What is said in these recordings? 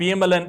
PMLN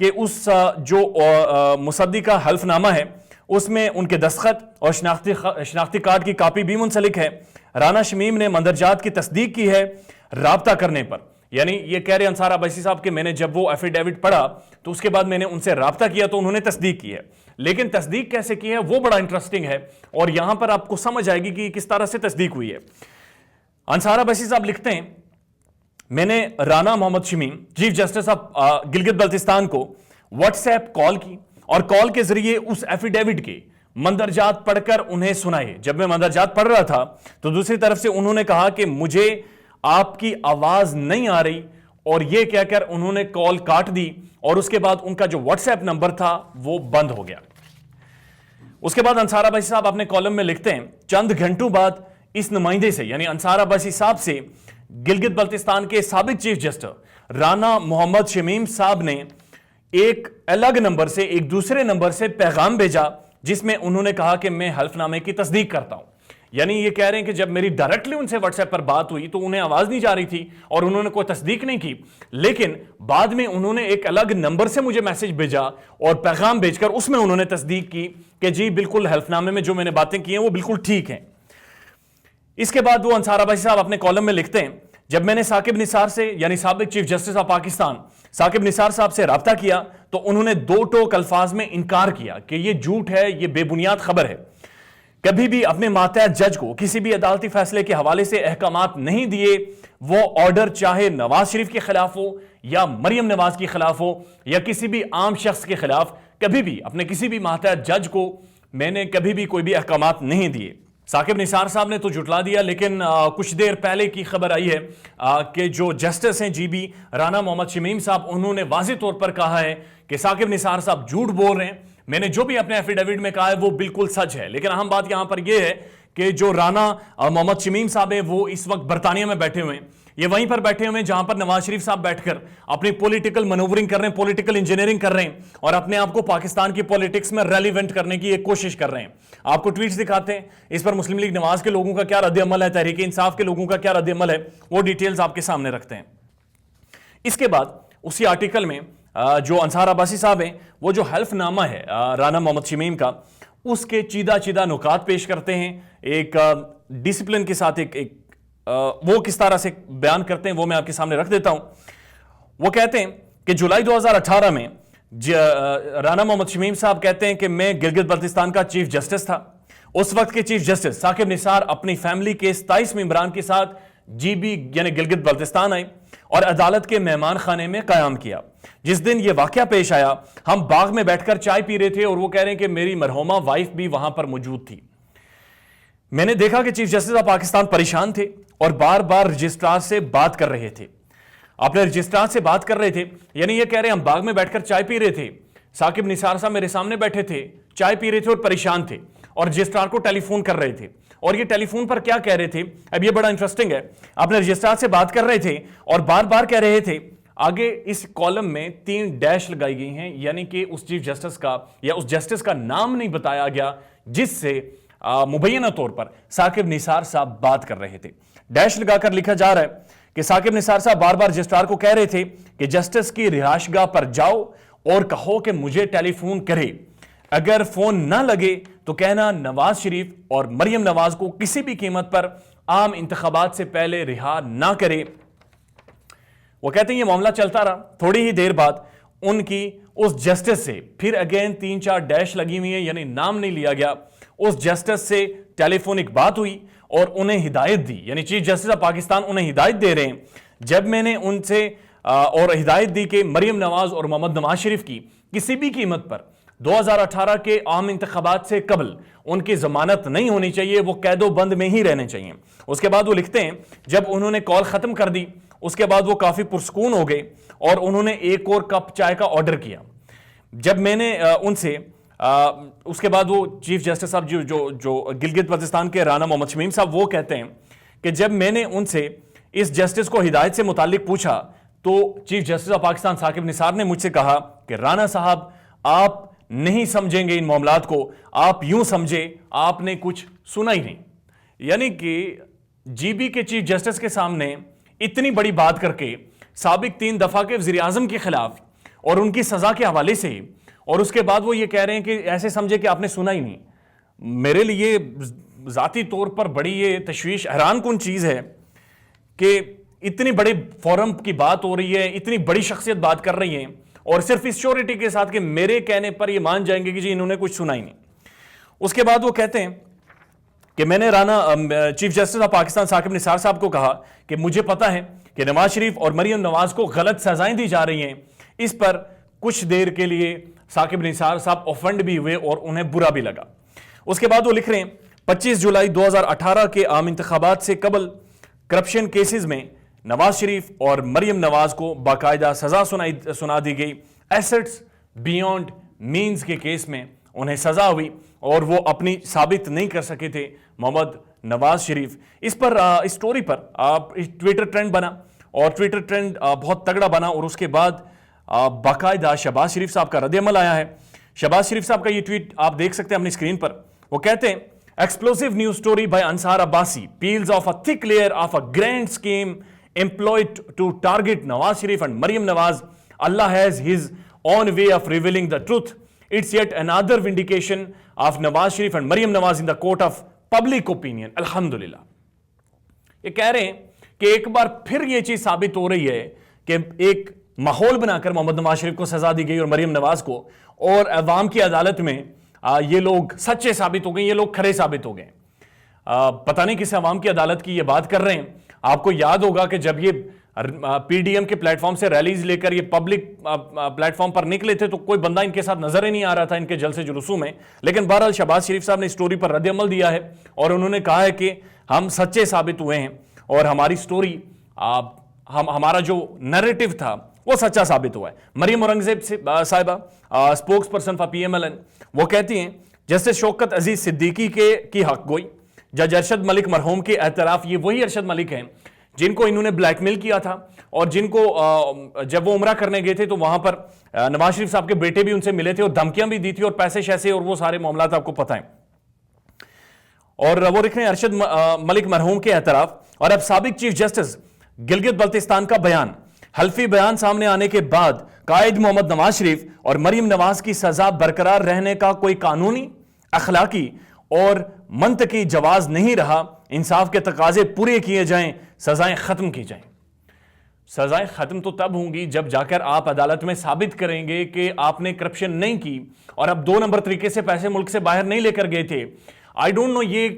کہ اس جو مصدی کا حلف نامہ ہے اس میں ان کے دستخط اور شناختی کارڈ کی کاپی بھی منسلک ہے۔ رانا شمیم نے مندرجات کی تصدیق کی ہے رابطہ کرنے پر، یعنی یہ کہہ رہے انصار عباسی صاحب کہ میں نے جب وہ ایفیڈیوٹ پڑھا تو اس کے بعد میں نے ان سے رابطہ کیا تو انہوں نے تصدیق کی ہے، لیکن تصدیق کیسے کی ہے وہ بڑا انٹرسٹنگ ہے، اور یہاں پر آپ کو سمجھ آئے گی کہ کس طرح سے تصدیق ہوئی ہے۔ انصار عباسی صاحب لکھتے ہیں میں نے Rana Muhammad Shamim chief justice of Gilgit Baltistan کو واٹس ایپ کال کی اور کال کے ذریعے اس ایفیڈیوٹ کے مندرجات پڑھ کر انہیں سنائے۔ جب میں مندرجات پڑھ رہا تھا تو دوسری طرف سے انہوں نے کہا کہ مجھے آپ کی آواز نہیں آ رہی، اور یہ کہہ کر انہوں نے کال کاٹ دی، اور اس کے بعد ان کا جو واٹس ایپ نمبر تھا وہ بند ہو گیا۔ اس کے بعد انصار عباسی صاحب اپنے کالم میں لکھتے ہیں چند گھنٹوں بعد اس نمائندے سے یعنی انصار عباسی صاحب سے گلگت بلتستان کے سابق چیف جسٹس رانا محمد شمیم صاحب نے ایک الگ نمبر سے ایک دوسرے نمبر سے پیغام بھیجا جس میں انہوں نے کہا کہ میں حلف نامے کی تصدیق کرتا ہوں۔ یعنی یہ کہہ رہے ہیں کہ جب میری ڈائریکٹلی ان سے واٹس ایپ پر بات ہوئی تو انہیں آواز نہیں جا رہی تھی اور انہوں نے کوئی تصدیق نہیں کی، لیکن بعد میں انہوں نے ایک الگ نمبر سے مجھے میسج بھیجا اور پیغام بھیج کر اس میں انہوں نے تصدیق کی کہ جی بالکل حلف نامے میں جو میں نے باتیں کی ہیں وہ بالکل ٹھیک ہیں۔ اس کے بعد وہ انصار عباسی صاحب اپنے کالم میں لکھتے ہیں جب میں نے ثاقب نثار سے یعنی سابق chief justice of Pakistan Saqib Nisar صاحب سے رابطہ کیا تو انہوں نے دو ٹوک الفاظ میں انکار کیا کہ یہ جھوٹ ہے، یہ بے بنیاد خبر ہے، کبھی بھی اپنے ماتحت جج کو کسی بھی عدالتی فیصلے کے حوالے سے احکامات نہیں دیے، وہ آرڈر چاہے نواز شریف کے خلاف ہو یا مریم نواز کے خلاف ہو یا کسی بھی عام شخص کے خلاف، کبھی بھی اپنے کسی بھی ماتحت جج کو میں نے کبھی بھی کوئی بھی احکامات نہیں دیے۔ ثاقب نثار صاحب نے تو جھٹلا دیا، لیکن کچھ دیر پہلے کی خبر آئی ہے کہ جو جسٹس ہیں جی بی رانا محمد شمیم صاحب انہوں نے واضح طور پر کہا ہے کہ ثاقب نثار صاحب جھوٹ بول رہے ہیں، میں نے جو بھی اپنے ایفیڈیوٹ میں کہا ہے وہ بالکل سچ ہے۔ لیکن اہم بات یہاں پر یہ ہے کہ جو رانا محمد شمیم صاحب ہیں وہ اس وقت برطانیہ میں بیٹھے ہوئے ہیں، یہ وہیں پر بیٹھے ہوئے ہیں جہاں پر نواز شریف صاحب بیٹھ کر اپنی پولیٹیکل منورنگ کر رہے ہیں، پولیٹیکل انجینئرنگ کر رہے ہیں اور اپنے آپ کو پاکستان کی پولیٹکس میں ریلیونٹ کرنے کی ایک کوشش کر رہے ہیں۔ آپ کو ٹویٹس دکھاتے ہیں، اس پر مسلم لیگ نواز کے لوگوں کا کیا رد عمل ہے، تحریک انصاف کے لوگوں کا کیا رد عمل ہے، وہ ڈیٹیلز آپ کے سامنے رکھتے ہیں۔ اس کے بعد اسی آرٹیکل میں جو انصار عباسی صاحب ہیں وہ جو حلف نامہ ہے رانا محمد شمیم کا اس کے چیدہ چیدہ نکات پیش کرتے ہیں، ایک ڈسپلن کے ساتھ ایک وہ کس طرح سے بیان کرتے ہیں وہ میں آپ کے سامنے رکھ دیتا ہوں۔ وہ کہتے ہیں کہ جولائی 2018 میں رانا محمد شمیم صاحب کہتے ہیں کہ میں گلگت بلتستان کا چیف جسٹس تھا، اس وقت کے چیف جسٹس ثاقب نثار اپنی فیملی کے 27 ممبران کے ساتھ جی بی یعنی گلگت بلتستان آئے اور عدالت کے مہمان خانے میں قیام کیا۔ جس دن یہ واقعہ پیش آیا ہم باغ میں بیٹھ کر چائے پی رہے تھے اور وہ کہہ رہے ہیں کہ میری مرحومہ وائف بھی وہاں پر موجود تھی۔ میں نے دیکھا کہ چیف جسٹس آف پاکستان پریشان تھے اور بار بار رجسٹرار سے بات کر رہے تھے، اپنے رجسٹرار سے بات کر رہے تھے، یعنی یہ کہہ رہے ہیں ہم باغ میں بیٹھ کر چائے پی رہے تھے، ثاقب نثار صاحب میرے سامنے بیٹھے تھے، چائے پی رہے تھے اور پریشان تھے اور رجسٹرار کو ٹیلی فون کر رہے تھے، اور یہ ٹیلی فون پر کیا کہہ رہے تھے، اب یہ بڑا انٹرسٹنگ ہے، اپنے رجسٹرار سے بات کر رہے تھے اور بار بار کہہ رہے تھے۔ آگے اس کالم میں 3 ڈیش لگائی گئی ہیں، یعنی کہ اس چیف جسٹس کا یا اس جسٹس کا نام نہیں بتایا گیا جس سے مبینہ طور پر ثاقب نثار صاحب بات کر رہے تھے۔ ڈیش لگا کر لکھا جا رہا ہے کہ ثاقب نثار صاحب بار بار رجسٹرار کو کہہ رہے تھے کہ جسٹس کی رہائش گاہ پر جاؤ اور کہو کہ مجھے ٹیلی فون کرے، اگر فون نہ لگے تو کہنا نواز شریف اور مریم نواز کو کسی بھی قیمت پر عام انتخابات سے پہلے رہا نہ کرے۔ وہ کہتے ہیں یہ معاملہ چلتا رہا، تھوڑی ہی دیر بعد ان کی اس جسٹس سے پھر اگین 3-4 ڈیش لگی ہوئی ہیں، یعنی نام نہیں لیا گیا، اس جسٹس سے ٹیلی فونک بات ہوئی اور انہیں ہدایت دی، یعنی چیف جسٹس آف پاکستان انہیں ہدایت دے رہے ہیں۔ جب میں نے ان سے اور ہدایت دی کہ مریم نواز اور محمد نواز شریف کی کسی بھی قیمت پر 2018 کے عام انتخابات سے قبل ان کی ضمانت نہیں ہونی چاہیے، وہ قید و بند میں ہی رہنے چاہیے۔ اس کے بعد وہ لکھتے ہیں جب انہوں نے کال ختم کر دی اس کے بعد وہ کافی پرسکون ہو گئے اور انہوں نے ایک اور کپ چائے کا آرڈر کیا۔ جب میں نے ان سے اس کے بعد وہ چیف جسٹس صاحب جو گلگت بلتستان کے رانا محمد شمیم صاحب وہ کہتے ہیں کہ جب میں نے ان سے اس جسٹس کو ہدایت سے متعلق پوچھا تو chief justice of Pakistan Saqib Nisar نے مجھ سے کہا کہ رانا صاحب آپ نہیں سمجھیں گے ان معاملات کو، آپ یوں سمجھے آپ نے کچھ سنا ہی نہیں۔ یعنی کہ جی بی کے چیف جسٹس کے سامنے اتنی بڑی بات کر کے سابق 3 دفعہ کے وزیر اعظم کے خلاف اور ان کی سزا کے حوالے سے ہی، اور اس کے بعد وہ یہ کہہ رہے ہیں کہ ایسے سمجھے کہ آپ نے سنا ہی نہیں. میرے لیے ذاتی طور پر بڑی یہ تشویش حیران کن چیز ہے کہ اتنی بڑے فورم کی بات ہو رہی ہے، اتنی بڑی شخصیت بات کر رہی ہیں، اور صرف اس شیورٹی کے ساتھ کہ میرے کہنے پر یہ مان جائیں گے کہ جی انہوں نے کچھ سنا ہی نہیں. اس کے بعد وہ کہتے ہیں کہ میں نے Rana chief justice of Pakistan Saqib Nisar صاحب کو کہا کہ مجھے پتا ہے کہ نواز شریف اور مریم نواز کو غلط سزائیں دی جا رہی ہیں. اس پر کچھ دیر کے لیے ثاقب نثار صاحب اوفنڈ بھی ہوئے اور انہیں برا بھی لگا. اس کے بعد وہ لکھ رہے ہیں 25 جولائی 2018 کے عام انتخابات سے قبل کرپشن کیسز میں نواز شریف اور مریم نواز کو باقاعدہ سزا سنا دی گئی. ایسٹس بیونڈ مینز کے کیس میں انہیں سزا ہوئی اور وہ اپنی ثابت نہیں کر سکے تھے محمد نواز شریف. اس پر اس سٹوری پر ٹویٹر ٹرینڈ بنا اور ٹویٹر ٹرینڈ بہت تگڑا بنا, اور اس کے بعد باقاعدہ شہباز شریف صاحب کا رد عمل آیا ہے. شہباز شریف صاحب کا یہ ٹویٹ آپ دیکھ سکتے ہیں اپنی اسکرین پر. وہ کہتے ہیں ایکسپلوسیو نیوز سٹوری بائی انصار عباسی پیلز آف اے تھک layer of a grand scheme employed to target Nawaz Sharif and Maryam Nawaz. Allah has his own way of revealing the truth. It's yet another vindication of Nawaz Sharif and Maryam Nawaz in the court of public opinion. Alhamdulillah. یہ کہہ رہے ہیں کہ ایک بار پھر یہ چیز ثابت ہو رہی ہے کہ ایک ماحول بنا کر محمد نواز شریف کو سزا دی گئی اور مریم نواز کو, اور عوام کی عدالت میں یہ لوگ سچے ثابت ہو گئے, یہ لوگ کھرے ثابت ہو گئے. پتہ نہیں کس عوام کی عدالت کی یہ بات کر رہے ہیں. آپ کو یاد ہوگا کہ جب یہ پی ڈی ایم کے پلیٹ فارم سے ریلیز لے کر یہ پبلک پلیٹ فارم پر نکلے تھے تو کوئی بندہ ان کے ساتھ نظر ہی نہیں آ رہا تھا ان کے جلسے جلوسوں میں. لیکن بہرحال شہباز شریف صاحب نے اسٹوری پر رد عمل دیا ہے اور انہوں نے کہا ہے کہ ہم سچے ثابت ہوئے ہیں اور ہماری اسٹوری ہمارا جو نیریٹو تھا وہ سچا ثابت ہوا ہے. مریم اورنگزیب صاحبہ spokesperson for P M L N, وہ کہتی ہیں جسٹس شوکت عزیز صدیقی کی حق گوئی جج ارشد ملک مرحوم کے اعتراف. یہ وہی ارشد ملک ہیں جن کو انہوں نے بلیک میل کیا تھا اور جن کو جب وہ عمرہ کرنے گئے تھے تو وہاں پر نواز شریف صاحب کے بیٹے بھی ان سے ملے تھے اور دھمکیاں بھی دی تھی اور پیسے شیسے اور وہ سارے معاملات آپ کو پتہ ہیں. اور وہ لکھ رہے ہیں ارشد ملک مرحوم کے اعتراف. اور اب سابق چیف جسٹس گلگت بلتستان کا بیان, حلفی بیان سامنے آنے کے بعد قائد محمد نواز شریف اور مریم نواز کی سزا برقرار رہنے کا کوئی قانونی, اخلاقی اور منطقی جواز نہیں رہا. انصاف کے تقاضے پورے کیے جائیں, سزائیں ختم کی جائیں. سزائیں ختم تو تب ہوں گی جب جا کر آپ عدالت میں ثابت کریں گے کہ آپ نے کرپشن نہیں کی اور اب 2 نمبر طریقے سے پیسے ملک سے باہر نہیں لے کر گئے تھے. آئی ڈونٹ نو یہ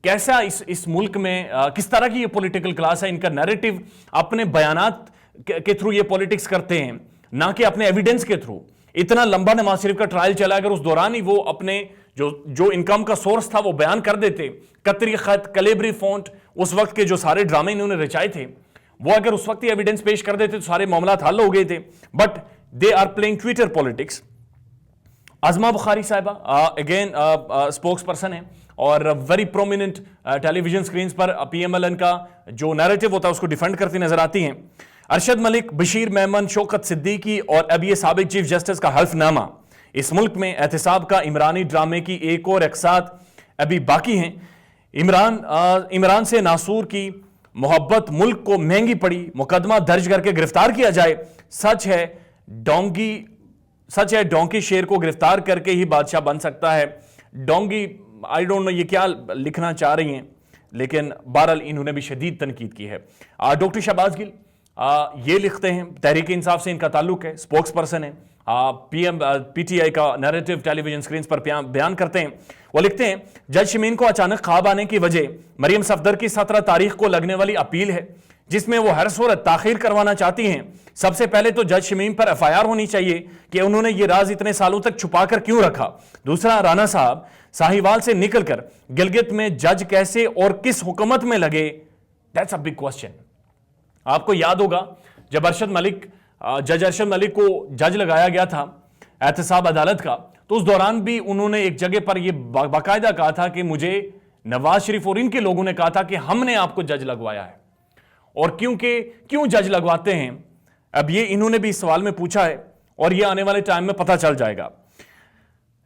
کیسا اس ملک میں کس طرح کی یہ پولیٹیکل کلاس ہے. ان کا نیریٹو اپنے بیانات کے تھرو یہ پولیٹکس کرتے ہیں, نہ کہ اپنے ایویڈنس کے تھرو. اتنا لمبا نواز شریف کا ٹرائل چلا, اگر اس دوران ہی وہ اپنے جو انکم کا سورس تھا وہ بیان کر دیتے, قطری خط, کلیبری فونٹ, اس وقت کے جو سارے ڈرامے انہوں نے رچائے تھے وہ اگر اس وقت ہی ایویڈنس پیش کر دیتے تو سارے معاملات حل ہو گئے تھے. But they are playing Twitter politics. Azma Bukhari صاحبہ اگین اسپوکس پرسن ہیں اور very prominent television screens پر پی ایم ایل این کا جو نیریٹو ہوتا ہے اس کو ڈیفینڈ کرتی نظر آتی ہیں. ارشد ملک, بشیر میمن, شوکت صدیقی اور اب یہ سابق چیف جسٹس کا حلف نامہ. اس ملک میں احتساب کا عمرانی ڈرامے کی ایک اور اقساط ابھی باقی ہیں. عمران سے ناصور کی محبت ملک کو مہنگی پڑی, مقدمہ درج کر کے گرفتار کیا جائے. سچ ہے ڈونکی شیر کو گرفتار کر کے ہی بادشاہ بن سکتا ہے. ڈونگی آئی ڈونٹ نو یہ کیا لکھنا چاہ رہی ہیں, لیکن بہرحال انہوں نے بھی شدید تنقید کی ہے. ڈاکٹر شہباز گل یہ لکھتے ہیں, تحریک انصاف سے ان کا تعلق ہے, اسپوکس پرسن ہیں, پی ٹی آئی کا نیریٹو ٹیلی ویژن سکرینز پر بیان کرتے ہیں. وہ لکھتے ہیں جج شمین کو اچانک خواب آنے کی وجہ مریم صفدر کی 17 تاریخ کو لگنے والی اپیل ہے جس میں وہ ہر صورت تاخیر کروانا چاہتی ہیں. سب سے پہلے تو جج شمیم پر ایف آئی آر ہونی چاہیے کہ انہوں نے یہ راز اتنے سالوں تک چھپا کر کیوں رکھا. دوسرا, رانا صاحب ساہیوال سے نکل کر گلگت میں جج کیسے اور کس حکومت میں لگے؟ That's a big question. آپ کو یاد ہوگا جب جج ارشد ملک کو جج لگایا گیا تھا احتساب عدالت کا, تو اس دوران بھی انہوں نے ایک جگہ پر یہ باقاعدہ کہا تھا کہ مجھے نواز شریف اور ان کے لوگوں نے کہا تھا کہ ہم نے آپ کو جج لگوایا ہے. اور کیوں جج لگواتے ہیں, اب یہ انہوں نے بھی اس سوال میں پوچھا ہے اور یہ آنے والے ٹائم میں پتہ چل جائے گا.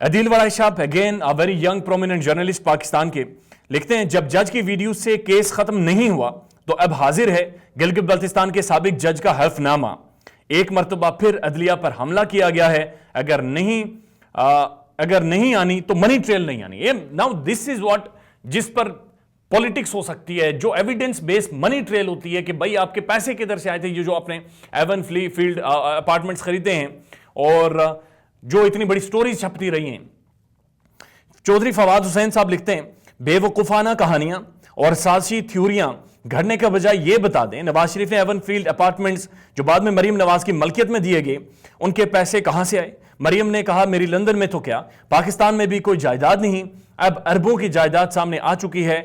عدیل وڑائی صاحب again a very young prominent journalist Pakistan کے, لکھتے ہیں جب جج کی ویڈیو سے کیس ختم نہیں ہوا تو اب حاضر ہے گلگت بلتستان کے سابق جج کا حلف نامہ. ایک مرتبہ پھر عدلیہ پر حملہ کیا گیا ہے. اگر نہیں آنی تو منی ٹریل نہیں آنی. ناؤ دس از واٹ, جس پر پولیٹکس ہو سکتی ہے, جو ایویڈنس بیس منی ٹریل ہوتی ہے کہ بھائی آپ کے پیسے کدھر سے آئے تھے, یہ جو آپ نے ایون فیلڈ اپارٹمنٹس خریدے ہیں اور جو اتنی بڑی سٹوریز چھپتی رہی ہیں. چودھری فواد حسین صاحب لکھتے ہیں, بے وقوفانہ کہانیاں اور سازشی تھیوریاں گھڑنے کا بجائے یہ بتا دیں نواز شریف نے ایون فیلڈ اپارٹمنٹس جو بعد میں مریم نواز کی ملکیت میں دیے گئے, ان کے پیسے کہاں سے آئے. مریم نے کہا میری لندن میں تو کیا, پاکستان میں بھی کوئی جائیداد نہیں, اب اربوں کی جائیداد سامنے آ چکی ہے,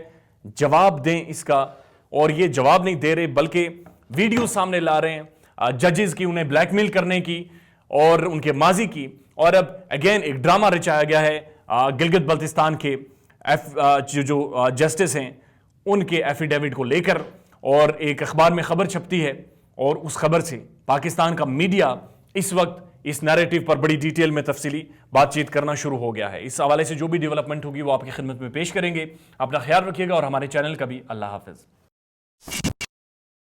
جواب دیں اس کا. اور یہ جواب نہیں دے رہے بلکہ ویڈیو سامنے لا رہے ہیں ججز کی, انہیں بلیک میل کرنے کی اور ان کے ماضی کی. اور اب اگین ایک ڈرامہ رچایا گیا ہے گلگت بلتستان کے جو جسٹس ہیں ان کے ایفیڈیوٹ کو لے کر, اور ایک اخبار میں خبر چھپتی ہے اور اس خبر سے پاکستان کا میڈیا اس وقت اس نیریٹو پر بڑی ڈیٹیل میں تفصیلی بات چیت کرنا شروع ہو گیا ہے. اس حوالے سے جو بھی ڈیولپمنٹ ہوگی وہ آپ کی خدمت میں پیش کریں گے. اپنا خیال رکھیے گا اور ہمارے چینل کا بھی. اللہ حافظ.